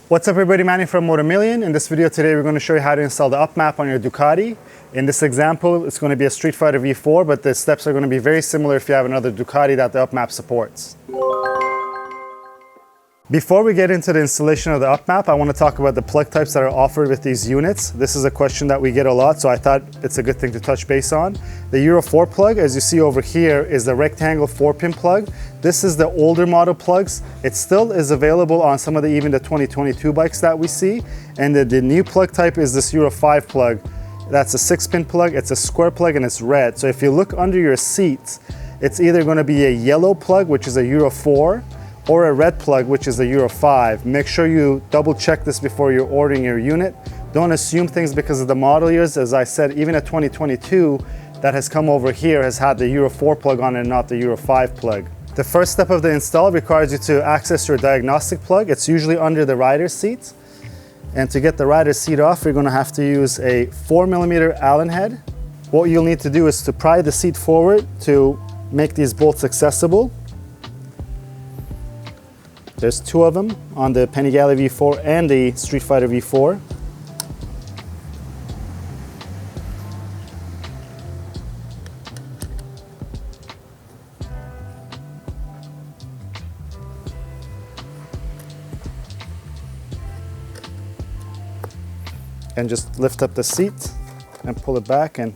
What's up everybody, Manny from Motomillion. In this video today we're going to show you how to install the Upmap on your Ducati. In this example it's going to be a Streetfighter V4, but the steps are going to be very similar if you have another Ducati that the Upmap supports. Before we get into the installation of the Upmap, I want to talk about the plug types that are offered with these units. This is a question that we get a lot, so I thought it's a good thing to touch base on. The Euro 4 plug, as you see over here, is the rectangle 4-pin plug. This is the older model plugs. It still is available on some of even the 2022 bikes that we see. And the new plug type is this Euro 5 plug. That's a 6-pin plug, it's a square plug, and it's red. So if you look under your seat, it's either going to be a yellow plug, which is a Euro 4, or a red plug, which is a Euro 5. Make sure you double check this before you're ordering your unit. Don't assume things because of the model years. As I said, even a 2022 that has come over here has had the Euro 4 plug on it and not the Euro 5 plug. The first step of the install requires you to access your diagnostic plug. It's usually under the rider's seat. And to get the rider's seat off, you're gonna have to use a 4mm Allen head. What you'll need to do is to pry the seat forward to make these bolts accessible. There's two of them on the Panigale V4 and the Streetfighter V4. And just lift up the seat and pull it back. And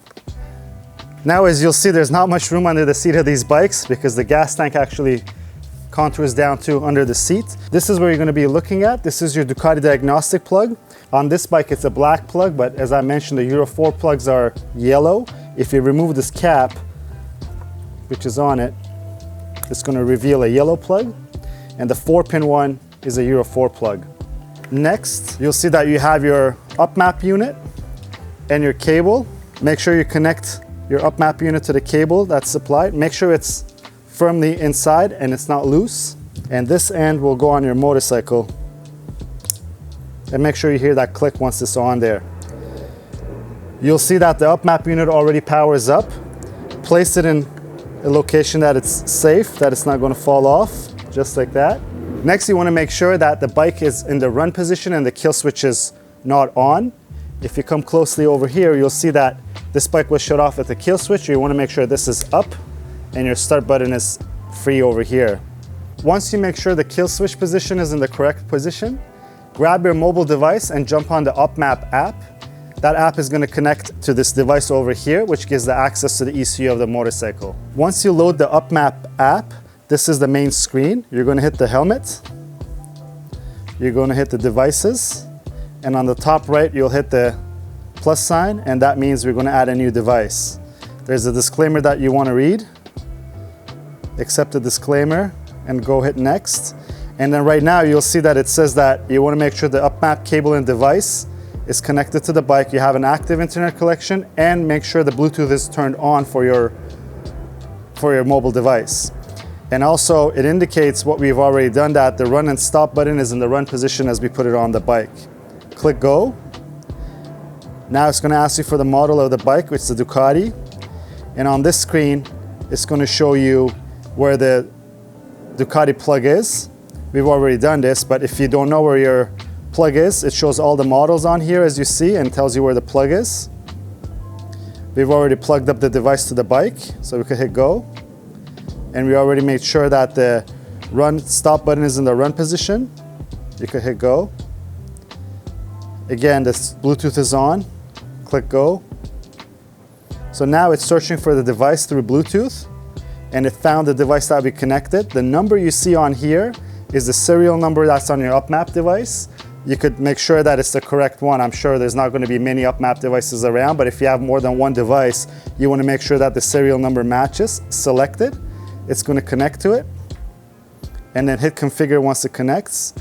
now, as you'll see, there's not much room under the seat of these bikes because the gas tank actually contours down to under the seat. This is where you're going to be looking at. This is your Ducati Diagnostic plug. On this bike it's a black plug, but as I mentioned, the Euro 4 plugs are yellow. If you remove this cap, which is on it, it's going to reveal a yellow plug, and the 4-pin one is a Euro 4 plug. Next, you'll see that you have your Upmap unit and your cable. Make sure you connect your Upmap unit to the cable that's supplied. Make sure it's firmly inside and it's not loose. And this end will go on your motorcycle. And make sure you hear that click once it's on there. You'll see that the Upmap unit already powers up. Place it in a location that it's safe, that it's not going to fall off, just like that. Next, you want to make sure that the bike is in the run position and the kill switch is not on. If you come closely over here, you'll see that this bike was shut off at the kill switch. You want to make sure this is up and your start button is free over here. Once you make sure the kill switch position is in the correct position, grab your mobile device and jump on the Upmap app. That app is going to connect to this device over here, which gives the access to the ECU of the motorcycle. Once you load the Upmap app, this is the main screen. You're going to hit the helmet. You're going to hit the devices. And on the top right, you'll hit the plus sign, and that means we're going to add a new device. There's a disclaimer that you want to read. Accept the disclaimer and go hit next. And then right now you'll see that it says that you want to make sure the Upmap cable and device is connected to the bike. You have an active internet connection, and make sure the Bluetooth is turned on for your mobile device. And also it indicates what we've already done, that the run and stop button is in the run position as we put it on the bike. Click go. Now it's going to ask you for the model of the bike, which is the Ducati. And on this screen, it's going to show you where the Ducati plug is. We've already done this, but if you don't know where your plug is, it shows all the models on here as you see and tells you where the plug is. We've already plugged up the device to the bike, so we could hit go. And we already made sure that the run stop button is in the run position. You could hit go. Again, this Bluetooth is on. Click go. So now it's searching for the device through Bluetooth, and it found the device that we connected. The number you see on here is the serial number that's on your Upmap device. You could make sure that it's the correct one. I'm sure there's not going to be many Upmap devices around, but if you have more than one device, you want to make sure that the serial number matches. Select it. It's going to connect to it, and then hit configure once it connects.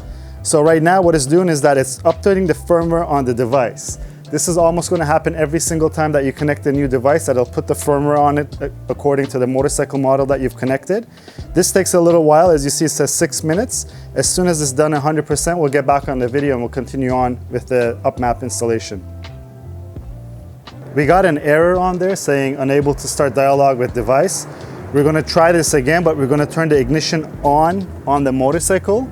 So right now what it's doing is that it's updating the firmware on the device. This is almost going to happen every single time that you connect a new device, that it'll put the firmware on it according to the motorcycle model that you've connected. This takes a little while. As you see, it says 6 minutes. As soon as it's done 100%, we'll get back on the video and we'll continue on with the Upmap installation. We got an error on there saying unable to start dialogue with device. We're going to try this again, but we're going to turn the ignition on the motorcycle.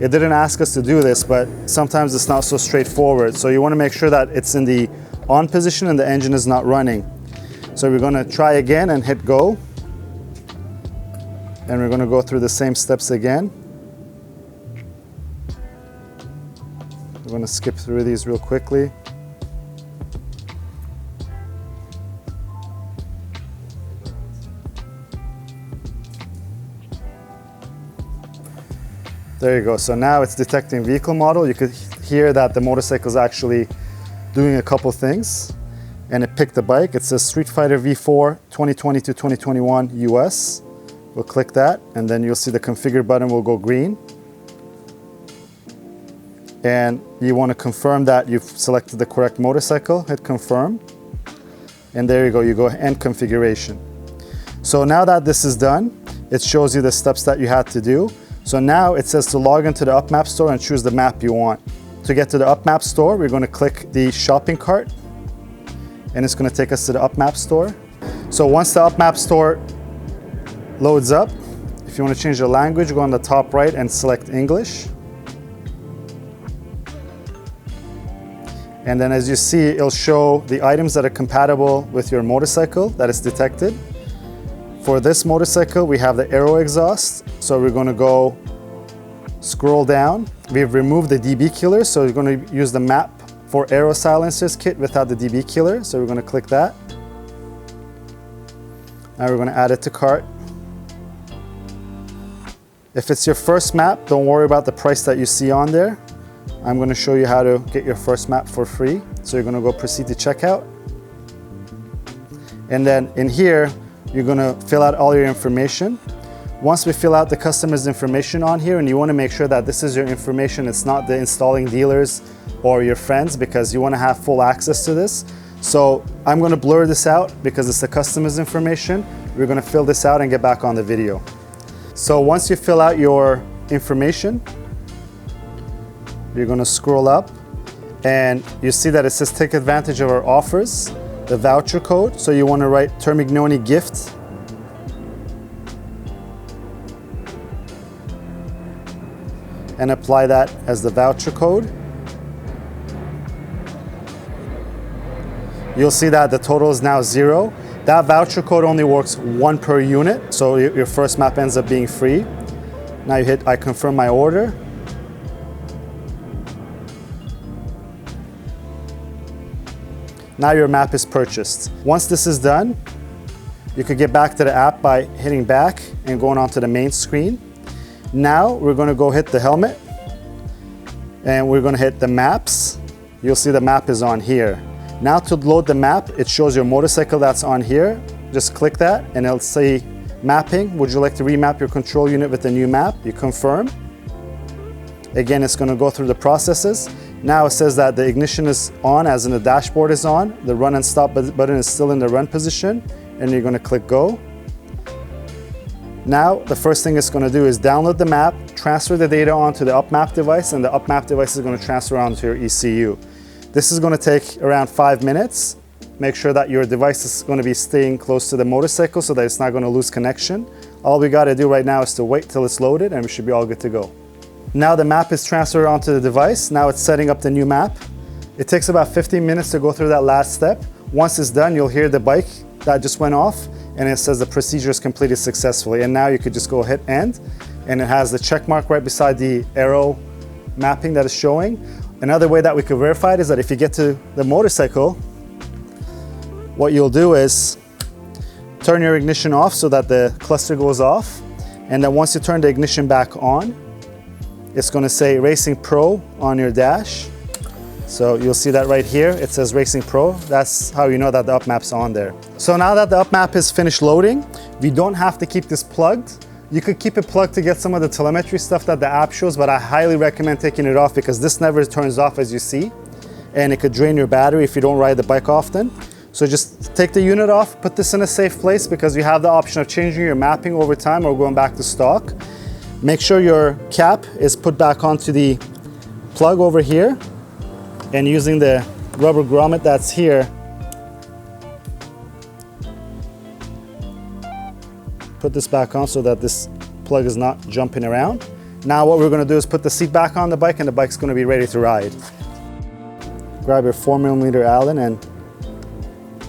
It didn't ask us to do this, but sometimes it's not so straightforward. So you want to make sure that it's in the on position and the engine is not running. So we're going to try again and hit go. And we're going to go through the same steps again. We're going to skip through these real quickly. There you go. So now it's detecting vehicle model. You could hear that the motorcycle is actually doing a couple things. And it picked the bike. It says Streetfighter V4 2020 to 2021 US. We'll click that, and then you'll see the configure button will go green. And you want to confirm that you've selected the correct motorcycle. Hit confirm. And there you go. You go end configuration. So now that this is done, it shows you the steps that you had to do. So now it says to log into the Upmap store and choose the map you want. To get to the Upmap store, we're going to click the shopping cart, and it's going to take us to the Upmap store. So once the Upmap store loads up, if you want to change the language, go on the top right and select English. And then as you see, it'll show the items that are compatible with your motorcycle that is detected. For this motorcycle, we have the aero exhaust. So we're going to go scroll down. We've removed the DB killer, so we're going to use the map for aero silencers kit without the DB killer. So we're going to click that. Now we're going to add it to cart. If it's your first map, don't worry about the price that you see on there. I'm going to show you how to get your first map for free. So you're going to go proceed to checkout. And then in here, you're going to fill out all your information. Once we fill out the customer's information on here, and you want to make sure that this is your information, it's not the installing dealers or your friends, because you want to have full access to this. So I'm going to blur this out because it's the customer's information. We're going to fill this out and get back on the video. So once you fill out your information, you're going to scroll up and you see that it says take advantage of our offers, the voucher code. So you want to write Termignoni gift. And apply that as the voucher code. You'll see that the total is now 0. That voucher code only works 1 per unit, so your first map ends up being free. Now you hit I confirm my order. Now your map is purchased. Once this is done, you could get back to the app by hitting back and going onto the main screen. Now we're going to go hit the helmet and we're going to hit the maps. You'll see the map is on here. Now to load the map, it shows your motorcycle that's on here. Just click that and it'll say mapping. Would you like to remap your control unit with a new map? You confirm. Again, it's going to go through the processes. Now it says that the ignition is on, as in the dashboard is on. The run and stop button is still in the run position, and you're going to click go. Now, the first thing it's going to do is download the map, transfer the data onto the Upmap device, and the Upmap device is going to transfer onto your ECU. This is going to take around 5 minutes. Make sure that your device is going to be staying close to the motorcycle so that it's not going to lose connection. All we got to do right now is to wait till it's loaded, and we should be all good to go. Now the map is transferred onto the device. Now it's setting up the new map. It takes about 15 minutes to go through that last step. Once it's done, you'll hear the bike that just went off, and it says the procedure is completed successfully. And now you could just go hit end, and it has the check mark right beside the arrow mapping that is showing. Another way that we could verify it is that if you get to the motorcycle, what you'll do is turn your ignition off so that the cluster goes off. And then once you turn the ignition back on, it's going to say Racing Pro on your dash. So you'll see that right here. It says Racing Pro. That's how you know that the Upmap's on there. So now that the Upmap is finished loading, we don't have to keep this plugged. You could keep it plugged to get some of the telemetry stuff that the app shows, but I highly recommend taking it off because this never turns off, as you see, and it could drain your battery if you don't ride the bike often. So just take the unit off, put this in a safe place because you have the option of changing your mapping over time or going back to stock. Make sure your cap is put back onto the plug over here, and using the rubber grommet that's here, put this back on so that this plug is not jumping around. Now what we're gonna do is put the seat back on the bike and the bike's gonna be ready to ride. Grab your 4mm Allen and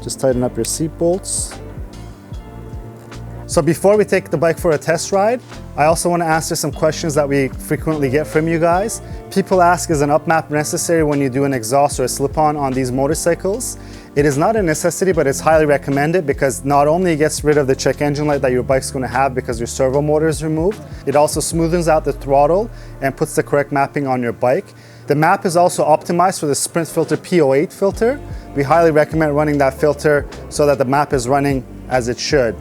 just tighten up your seat bolts. So before we take the bike for a test ride, I also want to answer some questions that we frequently get from you guys. People ask, is an Upmap necessary when you do an exhaust or a slip-on on these motorcycles? It is not a necessity, but it's highly recommended because not only it gets rid of the check engine light that your bike's going to have because your servo motor is removed, it also smoothens out the throttle and puts the correct mapping on your bike. The map is also optimized for the Sprint Filter P08 filter. We highly recommend running that filter so that the map is running as it should.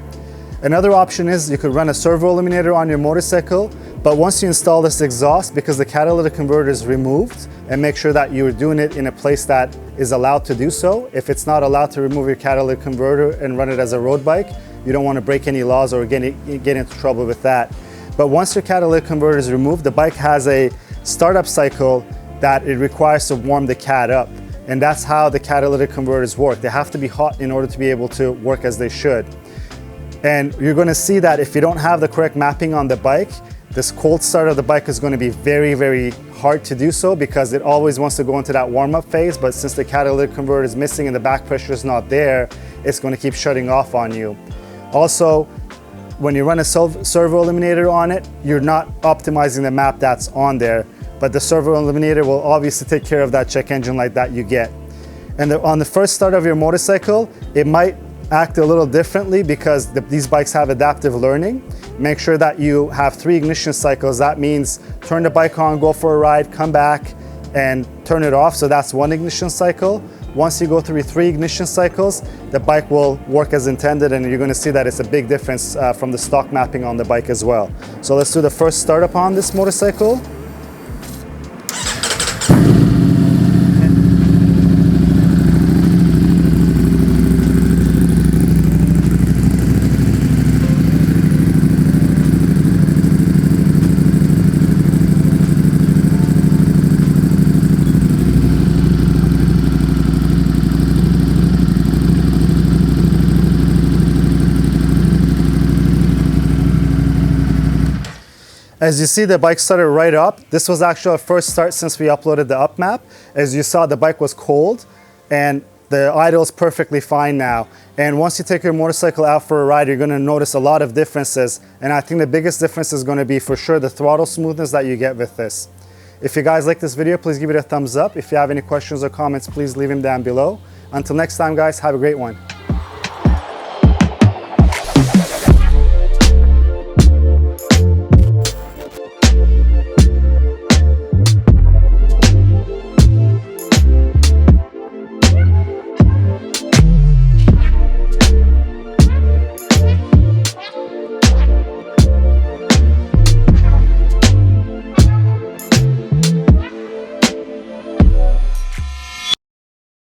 Another option is you could run a servo eliminator on your motorcycle, but once you install this exhaust, because the catalytic converter is removed, and make sure that you're doing it in a place that is allowed to do so. If it's not allowed to remove your catalytic converter and run it as a road bike, you don't want to break any laws or get into trouble with that. But once your catalytic converter is removed, the bike has a startup cycle that it requires to warm the cat up. And that's how the catalytic converters work. They have to be hot in order to be able to work as they should. And you're going to see that if you don't have the correct mapping on the bike, this cold start of the bike is going to be very, very hard to do so because it always wants to go into that warm-up phase, but since the catalytic converter is missing and the back pressure is not there, it's going to keep shutting off on you. Also, when you run a servo eliminator on it, you're not optimizing the map that's on there, but the servo eliminator will obviously take care of that check engine light that you get. And on the first start of your motorcycle, it might act a little differently because these bikes have adaptive learning. Make sure that you have 3 ignition cycles. That means turn the bike on, go for a ride, come back and turn it off. So that's 1 ignition cycle. Once you go through 3 ignition cycles, the bike will work as intended and you're going to see that it's a big difference from the stock mapping on the bike as well. So let's do the first startup on this motorcycle. As you see, the bike started right up. This was actually our first start since we uploaded the Upmap. As you saw, the bike was cold and the idle is perfectly fine now. And once you take your motorcycle out for a ride, you're gonna notice a lot of differences. And I think the biggest difference is gonna be for sure the throttle smoothness that you get with this. If you guys like this video, please give it a thumbs up. If you have any questions or comments, please leave them down below. Until next time, guys, have a great one.